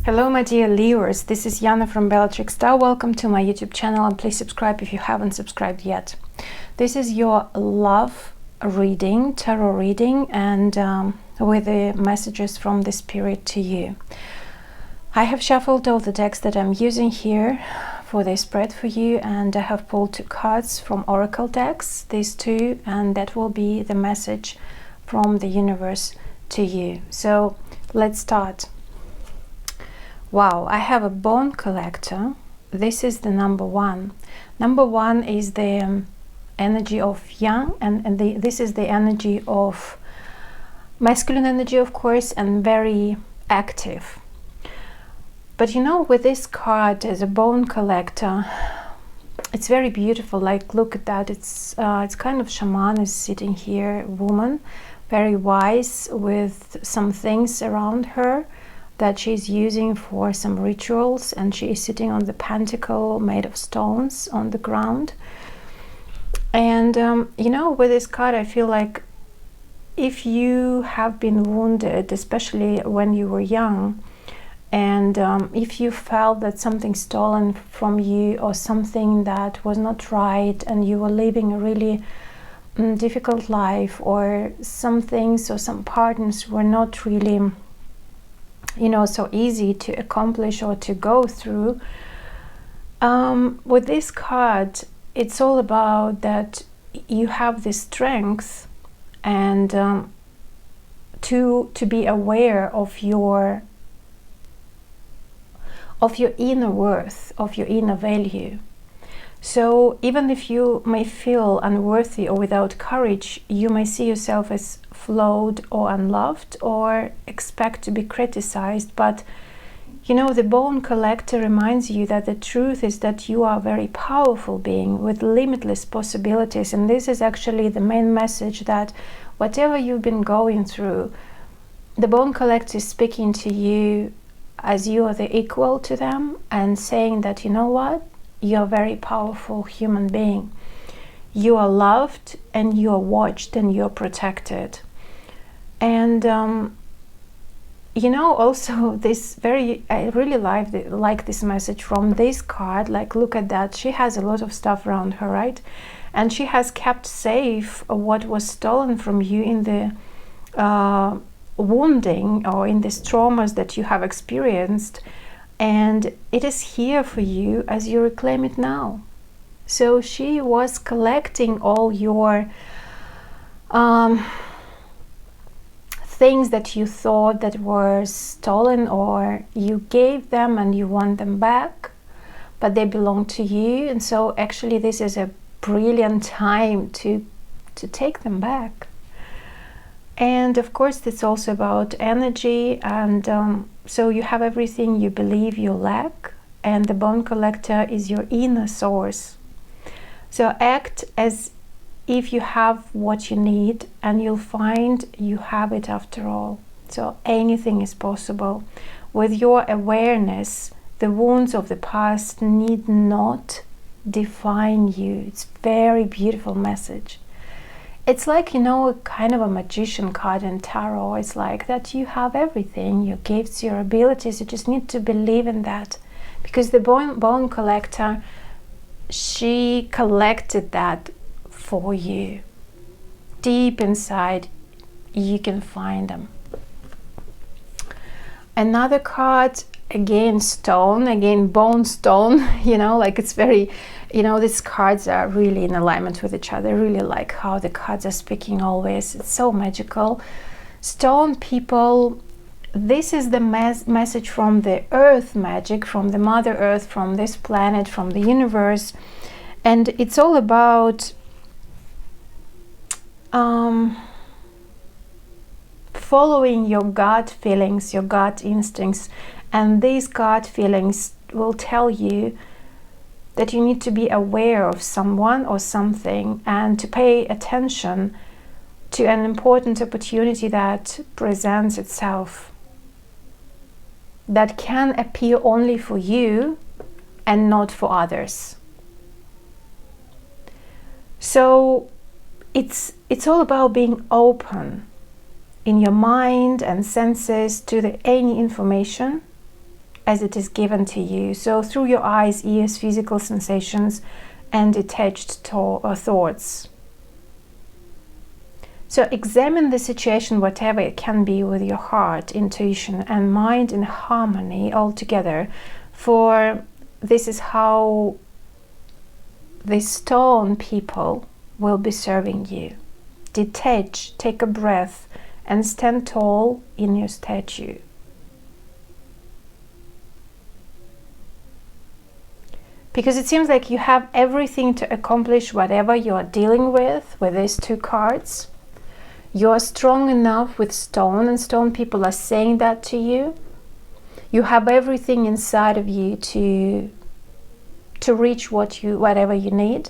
Hello my dear Leos, this is Yana from Bellatrix Star. Welcome to my YouTube channel and please subscribe if you haven't subscribed yet. This is your love reading, tarot reading, and with the messages from the Spirit to you. I have shuffled all the decks that I'm using here for this spread for you, and I have pulled 2 cards from Oracle decks, these 2, and that will be the message from the universe to you. So let's start. Wow, I have a bone collector. This is the number 1. Number 1 is the energy of yang, and this is the energy of masculine energy, of course, and very active. But you know, with this card as a bone collector, it's very beautiful. Like, look at that. It's kind of shaman is sitting here, woman, very wise, with some things around her that she's using for some rituals, and she is sitting on the pentacle made of stones on the ground. And you know, with this card, I feel like if you have been wounded, especially when you were young, and if you felt that something stolen from you or something that was not right, and you were living a really difficult life, or some things or some partners were not really, you know, so easy to accomplish or to go through, with this card, it's all about that you have the strength and to be aware of your inner worth, of your inner value. So even if you may feel unworthy or without courage, you may see yourself as flawed or unloved, or expect to be criticized. But you know, the bone collector reminds you that the truth is that you are a very powerful being with limitless possibilities. And this is actually the main message, that whatever you've been going through, the bone collector is speaking to you as you are the equal to them, and saying that, you know what, you're a very powerful human being. You are loved, and you are watched, and you're protected. And you know, also this I really like this message from this card. Like, look at that, she has a lot of stuff around her, right? And she has kept safe what was stolen from you in the wounding or in these traumas that you have experienced, and it is here for you as you reclaim it now. So she was collecting all your things that you thought that were stolen, or you gave them and you want them back, but they belong to you. And so actually this is a brilliant time to take them back. And of course it's also about energy, and so you have everything you believe you lack, and the bone collector is your inner source. So act as if you have what you need, and you'll find you have it after all. So anything is possible. With your awareness, the wounds of the past need not define you. It's a very beautiful message. It's like, you know, a kind of a magician card in tarot. It's like that you have everything, your gifts, your abilities. You just need to believe in that, because the bone collector, she collected that for you. Deep inside, you can find them. Another card, again stone, again bone stone. You know, like, it's very, you know, these cards are really in alignment with each other. I really like how the cards are speaking always. It's so magical. Stone people, this is the message from the earth magic, from the Mother Earth, from this planet, from the universe. And it's all about following your gut feelings, your gut instincts. And these gut feelings will tell you that you need to be aware of someone or something, and to pay attention to an important opportunity that presents itself, that can appear only for you and not for others. So it's all about being open in your mind and senses to any information as it is given to you. So through your eyes, ears, physical sensations, and detached thoughts. So examine the situation, whatever it can be, with your heart, intuition, and mind in harmony all together. For this is how the stone people will be serving you. Detach, take a breath, and stand tall in your statue. Because it seems like you have everything to accomplish whatever you are dealing with these two cards. You are strong enough with stone, and stone people are saying that to you. You have everything inside of you to reach whatever you need.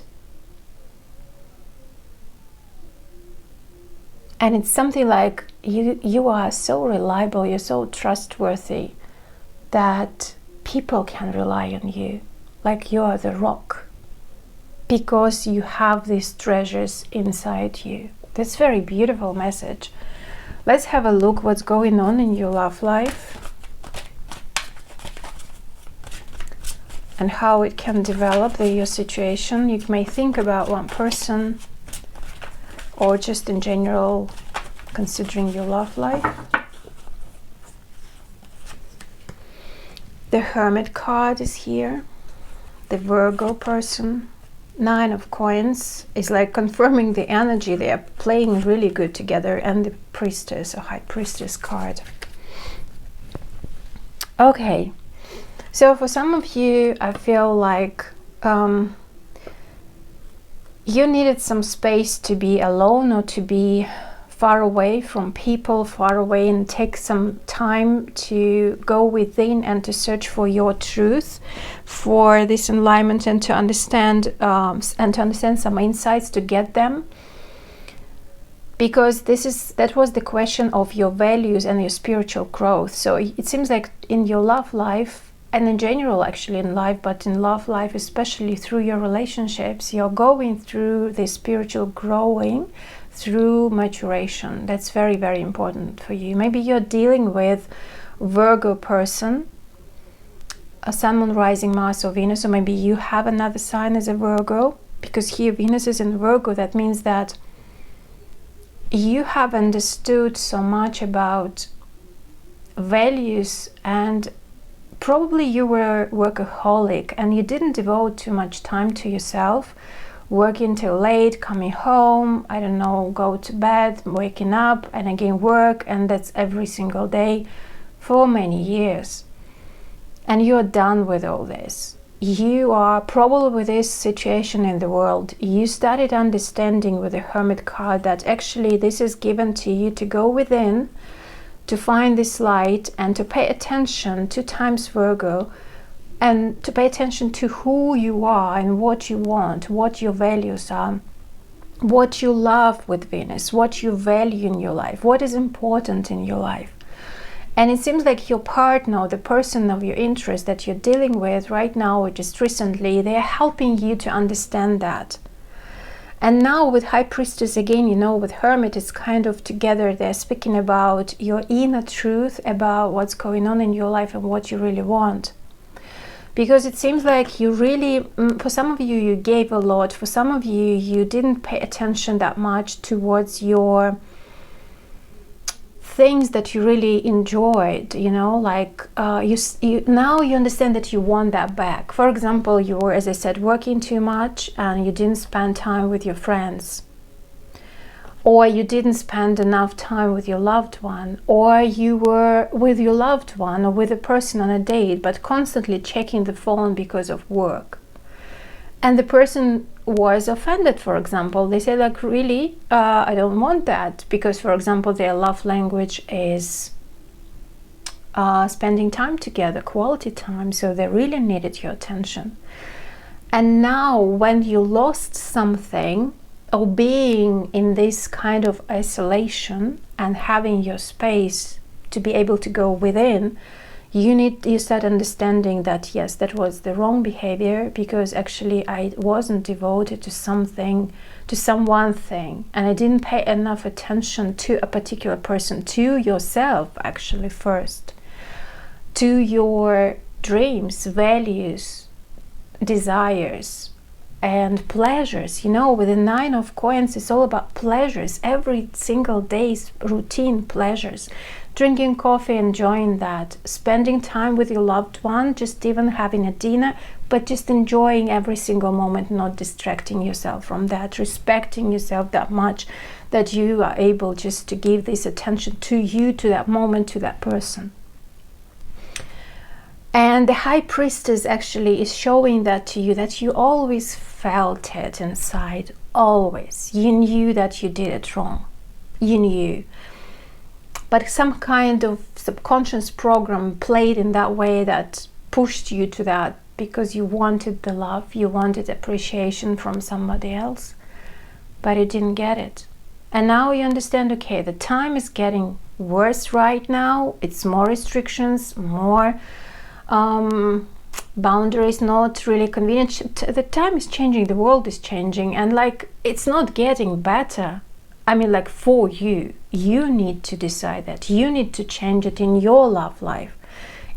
And it's something like you are so reliable, you're so trustworthy that people can rely on you. Like you are the rock, because you have these treasures inside you. That's a very beautiful message. Let's have a look what's going on in your love life and how it can develop your situation. You may think about one person, or just in general considering your love life. The Hermit card is here. The Virgo person. 9 of coins is like confirming the energy. They are playing really good together. And the Priestess, a High Priestess card. Okay, so for some of you, I feel like you needed some space to be alone, or to be far away from people, far away, and take some time to go within and to search for your truth, for this enlightenment, and to understand some insights, to get them. Because that was the question of your values and your spiritual growth. So it seems like in your love life, and in general actually in life, but in love life especially through your relationships, you're going through this spiritual growing through maturation. That's very, very important for you. Maybe you're dealing with Virgo person, a Sun, Moon, Rising, Mars, or Venus, or maybe you have another sign as a Virgo, because here Venus is in Virgo. That means that you have understood so much about values, and probably you were workaholic and you didn't devote too much time to yourself, working till late, coming home, I don't know, go to bed, waking up, and again work, and that's every single day for many years. And you're done with all this. You are probably with this situation in the world. You started understanding with the Hermit card that actually this is given to you to go within, to find this light, and to pay attention 2 times Virgo, and to pay attention to who you are and what you want, what your values are, what you love with Venus, what you value in your life, what is important in your life. And it seems like your partner, the person of your interest that you're dealing with right now or just recently, they are helping you to understand that. And now with High Priestess again, you know, with Hermit, it's kind of together. They're speaking about your inner truth, about what's going on in your life and what you really want. Because it seems like you really, for some of you, you gave a lot. For some of you, you didn't pay attention that much towards your things that you really enjoyed, you know, like now you understand that you want that back. For example, you were, as I said, working too much and you didn't spend time with your friends, or you didn't spend enough time with your loved one, or you were with your loved one or with a person on a date but constantly checking the phone because of work. And the person was offended, for example. They said, like, really, I don't want that, because, for example, their love language is spending time together, quality time, so they really needed your attention. And now when you lost something, or being in this kind of isolation and having your space to be able to go within, you start understanding that yes, that was the wrong behavior, because actually I wasn't devoted to something, to some one thing, and I didn't pay enough attention to a particular person, to yourself actually first, to your dreams, values, desires, and pleasures. You know, with the Nine of Coins, it's all about pleasures. Every single day's routine pleasures. Drinking coffee, enjoying that. Spending time with your loved one, just even having a dinner, but just enjoying every single moment, not distracting yourself from that. Respecting yourself that much that you are able just to give this attention to you, to that moment, to that person. And the High Priestess actually is showing that to you, that you always felt it inside, always. You knew that you did it wrong. You knew. But some kind of subconscious program played in that way that pushed you to that, because you wanted the love, you wanted appreciation from somebody else, but you didn't get it. And now you understand, okay, the time is getting worse right now. It's more restrictions, more boundaries, not really convenient. The time is changing, the world is changing, and like it's not getting better. I mean, like, for you need to decide that. You need to change it in your love life,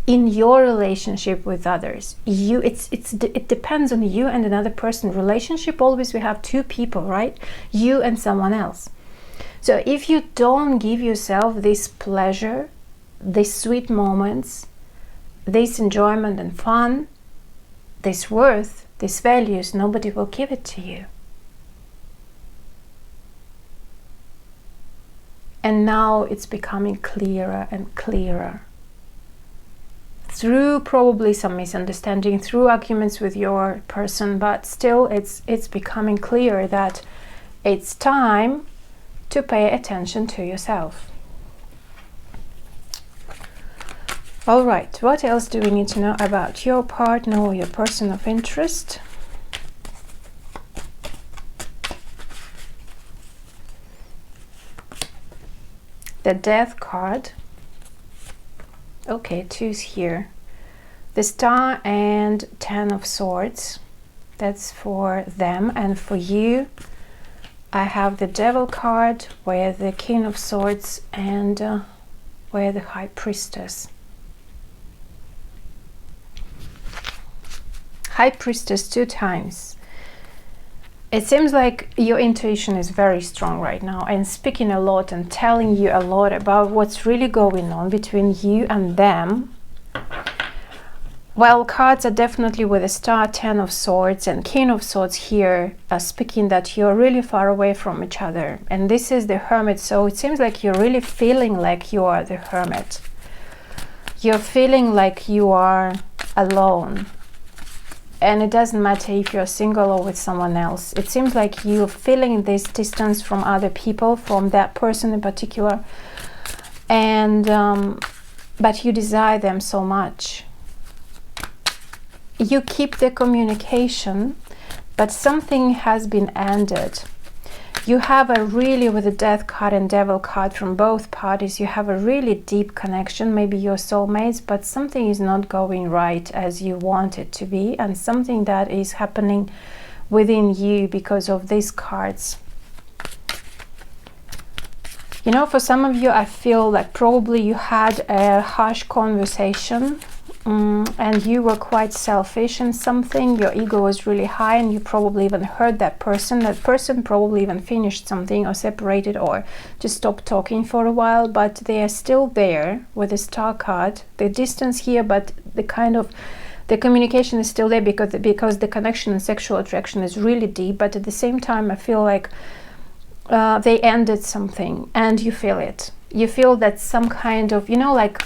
in your relationship with others. It depends on you and another person. Relationship, always we have two people, right? You and someone else. So if you don't give yourself this pleasure, these sweet moments, this enjoyment and fun, this worth, these values, nobody will give it to you. And now it's becoming clearer and clearer. Through probably some misunderstanding, through arguments with your person, but still it's becoming clear that it's time to pay attention to yourself. All right, what else do we need to know about your partner or your person of interest? The Death card. Okay, choose here. The Star and Ten of Swords. That's for them. And for you, I have the Devil card, where the King of Swords, and where the High Priestess. High Priestess 2 times. It seems like your intuition is very strong right now and speaking a lot and telling you a lot about what's really going on between you and them. Well, cards are definitely with the Star, Ten of Swords, and King of Swords here, speaking that you're really far away from each other. And this is the Hermit, so it seems like you're really feeling like you are the Hermit. You're feeling like you are alone. And it doesn't matter if you're single or with someone else. It seems like you're feeling this distance from other people, from that person in particular. And but you desire them so much. You keep the communication, but something has been ended. You have a really, with the Death card and Devil card from both parties, you have a really deep connection, maybe your soulmates, but something is not going right as you want it to be, and something that is happening within you because of these cards. You know, for some of you, I feel like probably you had a harsh conversation and you were quite selfish in something. Your ego was really high and you probably even hurt that person. That person probably even finished something or separated or just stopped talking for a while, but they are still there with the Star card. The distance here, but the kind of the communication is still there because the connection and sexual attraction is really deep. But at the same time, I feel like they ended something and you feel it. You feel that some kind of, you know, like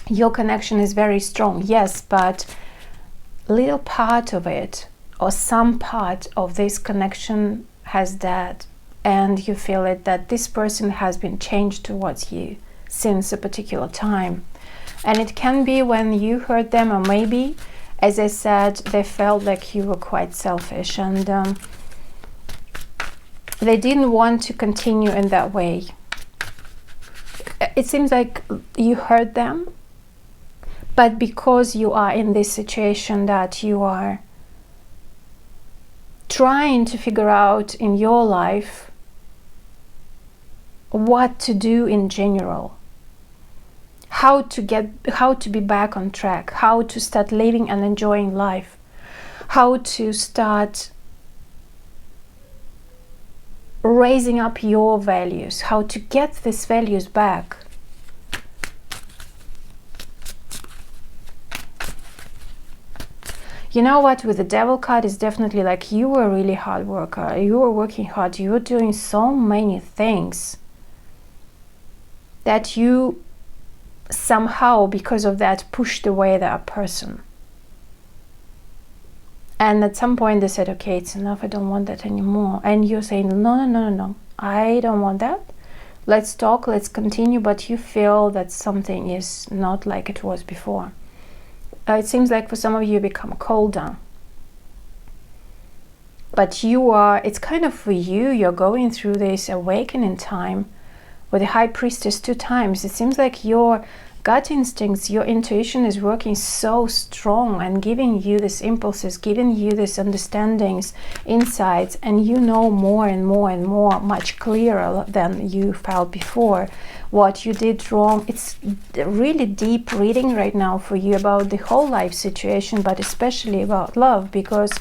your connection is very strong, yes, but little part of it or some part of this connection has died, and you feel it that this person has been changed towards you since a particular time. And it can be when you hurt them, or maybe, as I said, they felt like you were quite selfish and they didn't want to continue in that way. It seems like you hurt them, but because you are in this situation that you are trying to figure out in your life what to do in general, how to be back on track, how to start living and enjoying life, how to start raising up your values, how to get these values back. You know what, with the Devil card, is definitely like you were a really hard worker, you were working hard, you were doing so many things that you somehow, because of that, pushed away that person. And at some point they said, okay, it's enough, I don't want that anymore. And you're saying, no, I don't want that. Let's talk, let's continue. But you feel that something is not like it was before. It seems like for some of you become colder. But it's kind of for you, you're going through this awakening time with the High Priestess 2 times. It seems like your gut instincts, your intuition is working so strong and giving you these impulses, giving you these understandings, insights, and you know more and more and more, much clearer than you felt before what you did wrong. It's really deep reading right now for you about the whole life situation, but especially about love, because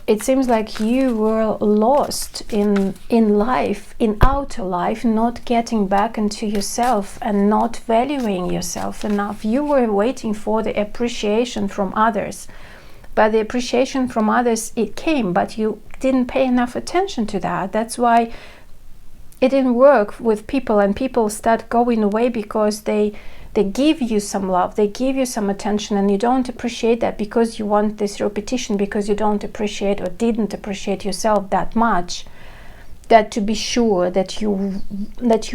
it seems like you were lost in life, in outer life, not getting back into yourself and not valuing yourself enough. You were waiting for the appreciation from others, but the appreciation from others, it came, but you didn't pay enough attention to that. That's why it didn't work with people, and people start going away because they give you some love, they give you some attention, and you don't appreciate that because you want this repetition, because you don't appreciate or didn't appreciate yourself that much, that to be sure that you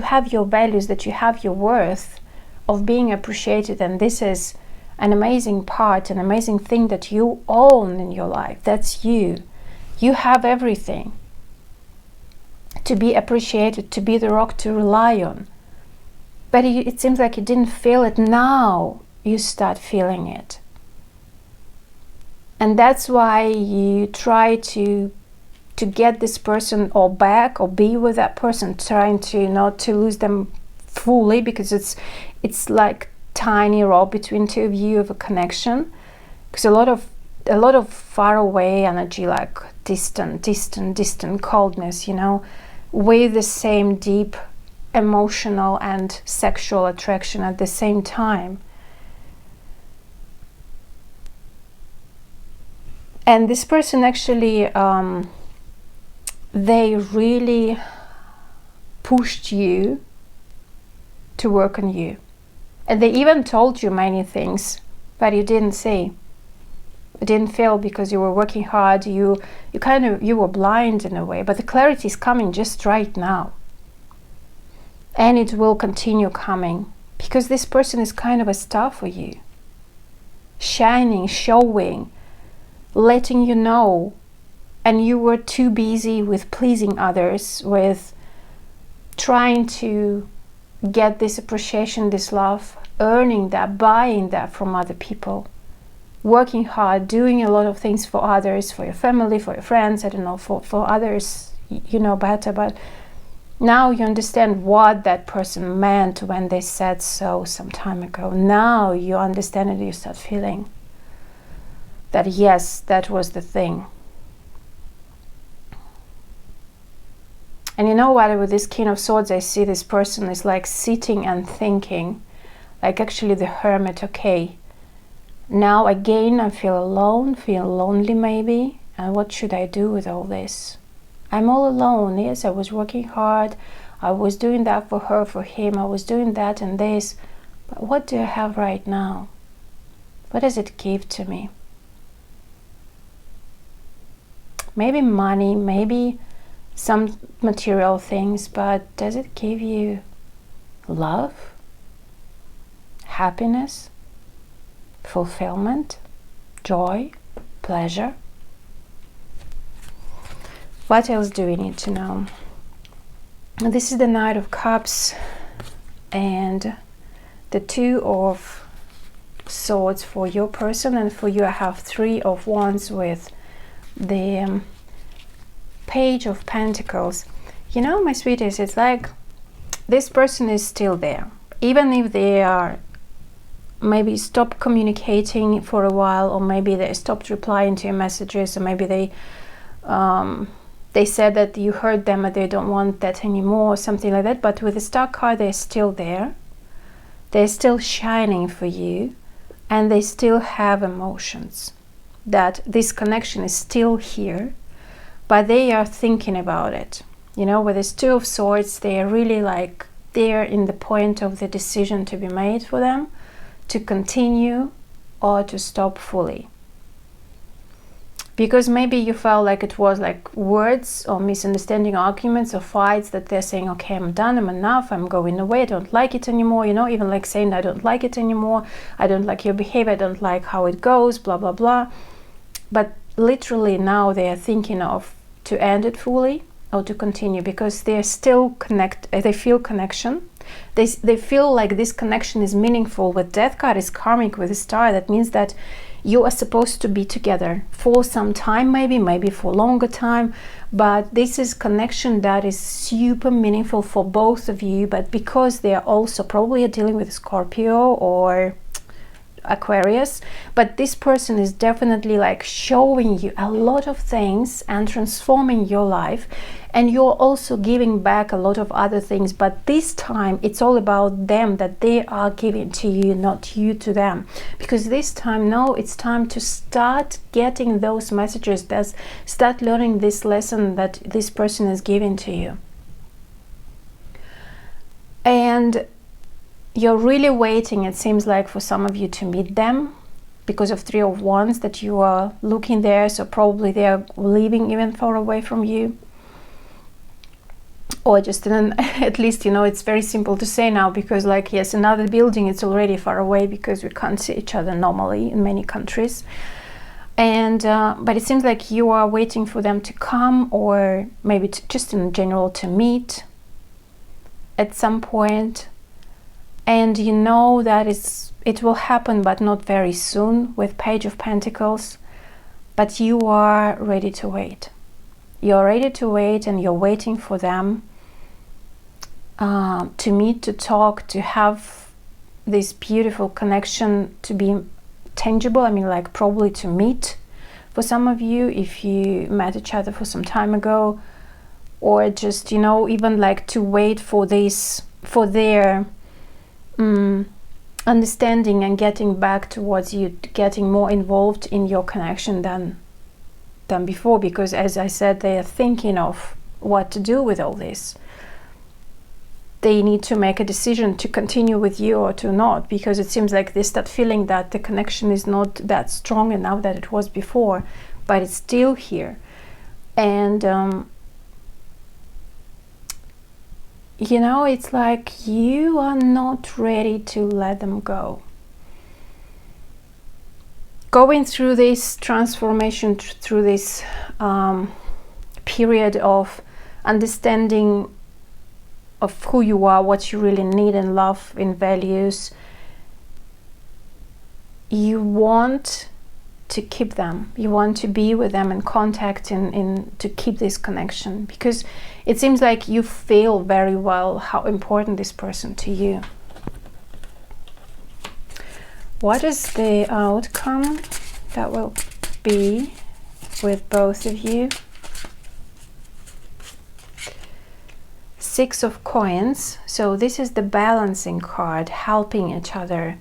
have your values, that you have your worth of being appreciated. And this is an amazing part, an amazing thing that you own in your life. That's you. You have everything to be appreciated, to be the rock to rely on. But it seems like you didn't feel it. Now you start feeling it. And that's why you try to get this person or back or be with that person, trying to not to lose them fully, because it's like tiny rope between two of you of a connection. Because a lot of far away energy, like distant coldness, with the same deep emotional and sexual attraction at the same time. And this person actually, they really pushed you to work on you. And they even told you many things, but you didn't see. You didn't feel, because you were working hard, you were blind in a way. But the clarity is coming just right now. And it will continue coming, because this person is kind of a star for you. Shining, showing, letting you know. And you were too busy with pleasing others, with trying to get this appreciation, this love, earning that, buying that from other people. Working hard, doing a lot of things for others, for your family, for your friends, I don't know, for others, you know better, but now you understand what that person meant when they said so some time ago. Now you understand it, you start feeling that yes, that was the thing. And you know what, with this King of Swords, I see this person is like sitting and thinking, like actually the Hermit, okay, now again I feel alone, feel lonely maybe, and what should I do with all this? I'm all alone. Yes, I was working hard, I was doing that for her, for him, I was doing that and this, but what do I have right now? What does it give to me? Maybe money, maybe some material things, but does it give you love, happiness, fulfillment, joy, pleasure? What else do we need to know? This is the Knight of Cups and the Two of Swords for your person, and for you I have Three of Wands with the Page of Pentacles. You know, my sweeties, it's like this person is still there. even if they are maybe stop communicating for a while, or maybe they stopped replying to your messages, or maybe they said that you hurt them and they don't want that anymore, or something like that. But with the Star card, they're still there. They're still shining for you, and they still have emotions. That this connection is still here, but they are thinking about it. You know, with this Two of Swords, they are really like, they're in the point of the decision to be made for them, to continue or to stop fully. Because maybe you felt like it was like words or misunderstanding, arguments or fights, that they're saying, okay, I'm done, I'm enough, I'm going away, I don't like it anymore, you know, even like saying, I don't like it anymore, I don't like your behavior, I don't like how it goes, blah, blah, blah. But literally now they are thinking of to end it fully or to continue, because they're still they feel connection. They feel like this connection is meaningful. With Death card is karmic with the Star. That means that you are supposed to be together for some time, maybe for longer time, but this is connection that is super meaningful for both of you. But because they are also probably dealing with Scorpio or Aquarius, but this person is definitely like showing you a lot of things and transforming your life, and you're also giving back a lot of other things. But this time it's all about them, that they are giving to you, not you to them. Because this time, no, it's time to start getting those messages, start learning this lesson that this person is giving to you. And you're really waiting, it seems like, for some of you to meet them, because of Three of Wands, that you are looking there. So probably they are living even far away from you, or just at least, you know, it's very simple to say now, because like, yes, another building, it's already far away because we can't see each other normally in many countries. And but it seems like you are waiting for them to come, or maybe just in general to meet at some point. And you know that it will happen, but not very soon, with Page of Pentacles. But you are ready to wait. You're ready to wait, and you're waiting for them to meet, to talk, to have this beautiful connection to be tangible. I mean, like probably to meet for some of you, if you met each other for some time ago, or just, you know, even like to wait for this, for their understanding and getting back towards you, getting more involved in your connection than before. Because as I said, they are thinking of what to do with all this. They need to make a decision to continue with you or to not, because it seems like they start feeling that the connection is not that strong enough that it was before, but it's still here. And you know, it's like you are not ready to let them go. Going through this transformation, through this period of understanding of who you are, what you really need in love, in values, you want to keep them. You want to be with them in contact, and to keep this connection, because it seems like you feel very well how important this person to you. What is the outcome that will be with both of you? Six of Coins. So this is the balancing card, helping each other,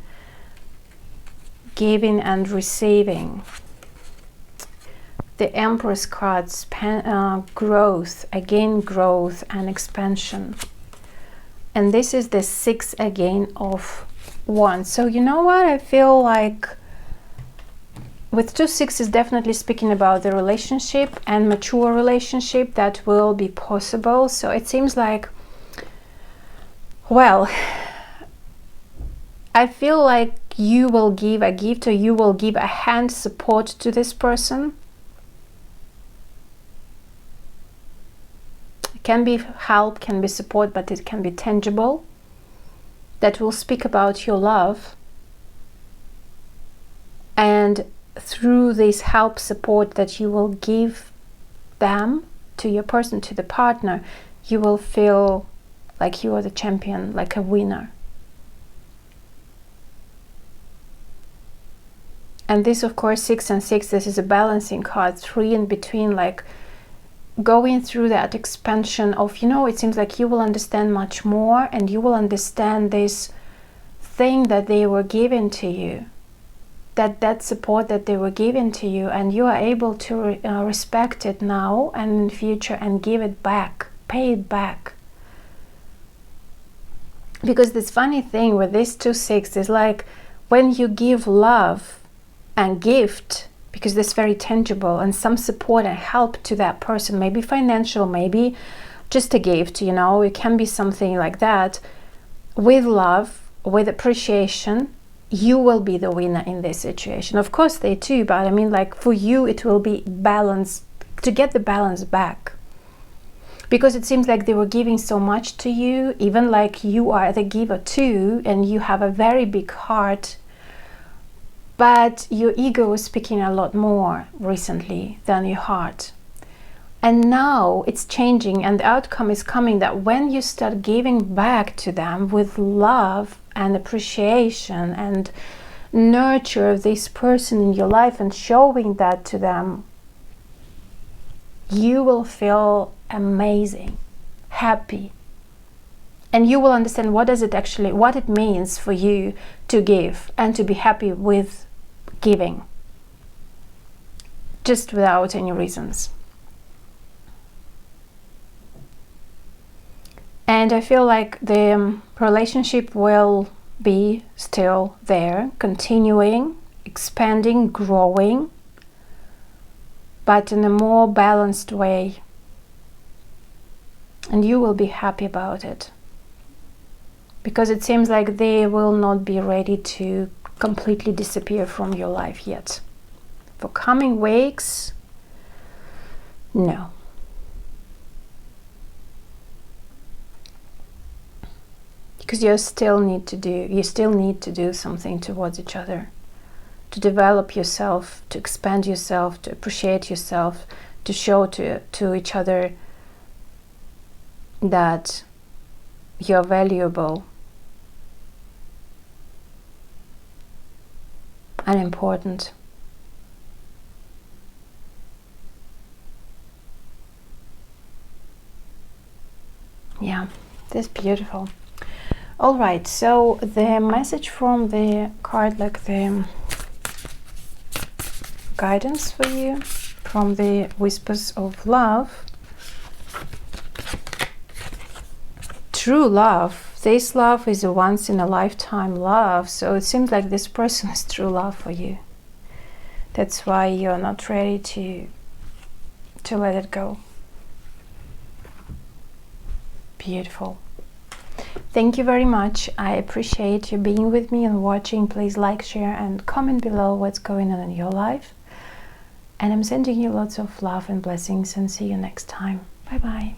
giving and receiving. The Empress cards, growth, again growth and expansion. And this is the Six again of Wands. So you know what, I feel like with 2-6 is definitely speaking about the relationship and mature relationship that will be possible. So it seems like, well, I feel like you will give a gift, or you will give a hand support to this person. It can be help, can be support, but it can be tangible, that will speak about your love. And through this help, support that you will give them to your person, to the partner, you will feel like you are the champion, like a winner. And this, of course, 6 and 6, this is a balancing card, 3 in between, like going through that expansion of, you know, it seems like you will understand much more, and you will understand this thing that they were giving to you, that support that they were giving to you, and you are able to respect it now and in future and give it back, pay it back. Because this funny thing with this 2-6 is like when you give love and gift, because this is very tangible, and some support and help to that person, maybe financial, maybe just a gift, you know, it can be something like that, with love, with appreciation, you will be the winner in this situation. Of course they too, but I mean, like for you it will be balance, to get the balance back, because it seems like they were giving so much to you, even like you are the giver too, and you have a very big heart, but your ego is speaking a lot more recently than your heart. And now it's changing, and the outcome is coming that when you start giving back to them with love and appreciation and nurture of this person in your life and showing that to them, you will feel amazing, happy, and you will understand what it means for you to give and to be happy with giving, just without any reasons. And I feel like the relationship will be still there, continuing, expanding, growing, but in a more balanced way. And you will be happy about it, because it seems like they will not be ready to completely disappear from your life yet. For coming weeks, no. Because you still need to do something towards each other, to develop yourself, to expand yourself, to appreciate yourself, to show to each other that you're valuable and important. Yeah, that's beautiful. All right, so the message from the card, like the guidance for you from the Whispers of Love. True love. This love is a once in a lifetime love, so it seems like this person is true love for you. That's why you're not ready to let it go. Beautiful. Thank you very much. I appreciate you being with me and watching. Please like, share, and comment below what's going on in your life. And I'm sending you lots of love and blessings, and see you next time. Bye bye.